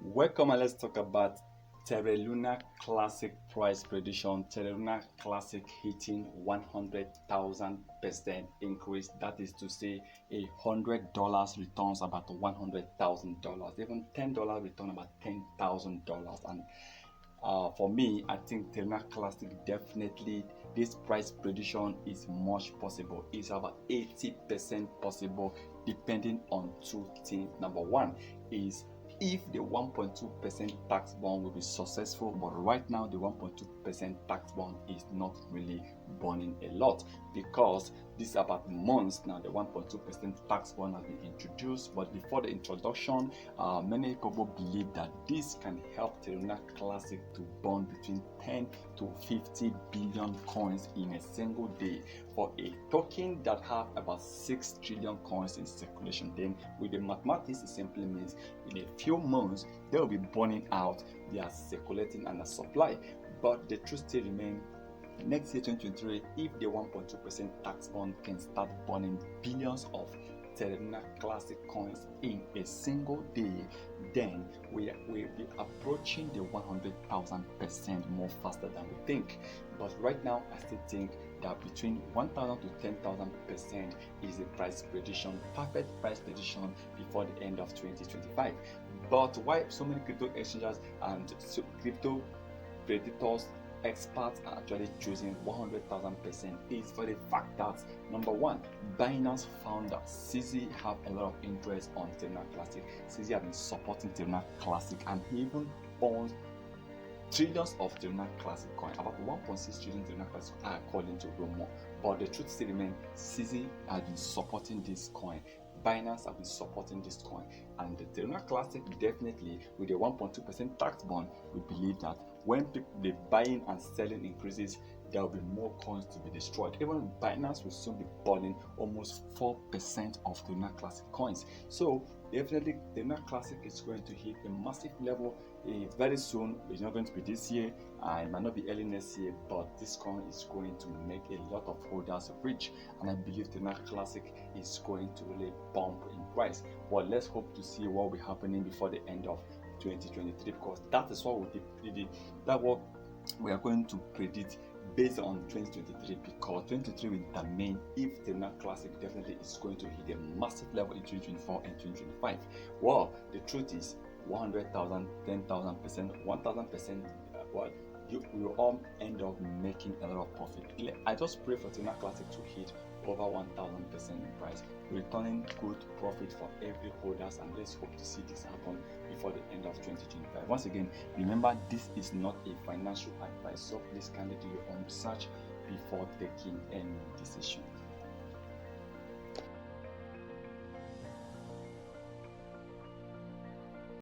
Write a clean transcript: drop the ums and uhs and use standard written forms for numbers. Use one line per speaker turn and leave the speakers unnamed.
Welcome and let's talk about Terra Luna Classic price prediction. Terra Luna Classic hitting 100,000% increase. That is to say, $100 returns about $100,000. Even $10 return about $10,000. And for me, I think Terra Luna Classic definitely this price prediction is much possible. It's about 80% possible, depending on two things. Number one is if the 1.2% tax bond will be successful, but right now the 1.2% tax bond is not really burning a lot because this is about months now. The 1.2% tax bond has been introduced, but before the introduction, many people believe that this can help Terra Luna Classic to burn between 10 to 50 billion coins in a single day for a token that have about 6 trillion coins in circulation. Then with the mathematics, it simply means in a few months they will be burning out their circulating and the supply. But the truth still remains, next year 2023, if the 1.2% tax bond can start burning billions of Terra Luna Classic coins in a single day, then we will be approaching the 100,000% more faster than we think. But right now, I still think that between 1,000 to 10,000% is a price prediction, perfect price prediction before the end of 2025. But why so many crypto exchanges and crypto predators experts are actually choosing 100,000% is for the fact that number one, Binance founder CZ have a lot of interest on Terra Luna Classic. CZ have been supporting Terra Luna Classic and he even owns trillions of Terra Luna Classic coin, about 1.6 trillion Terra Luna Classic according to rumor. But the truth still remains, CZ has been supporting this coin. Binance have been supporting this coin, and the Terra Luna Classic definitely with the 1.2% tax bond, we believe that when the buying and selling increases, there will be more coins to be destroyed. Even Binance will soon be burning almost 4% of Terra Luna Classic coins. So definitely Terra Luna Classic is going to hit a massive level very soon. It's not going to be this year, it might not be early next year, but this coin is going to make a lot of holders rich, and I believe Terra Luna Classic is going to really bump in price. But let's hope to see what will be happening before the end of 2023, because that is what what we are going to predict based on 2023, because 2023 will determine if the Terra Classic definitely is going to hit a massive level in 2024 and 2025. Well, the truth is 100,000, 10,000%, 1,000%, well, you will all end up making a lot of profit. I just pray for Terra Luna Classic to hit over 1,000% in price, returning good profit for every holders, and let's hope to see this happen before the end of 2025. Once again, remember, this is not a financial advice, so please kindly do your own research before taking any decision.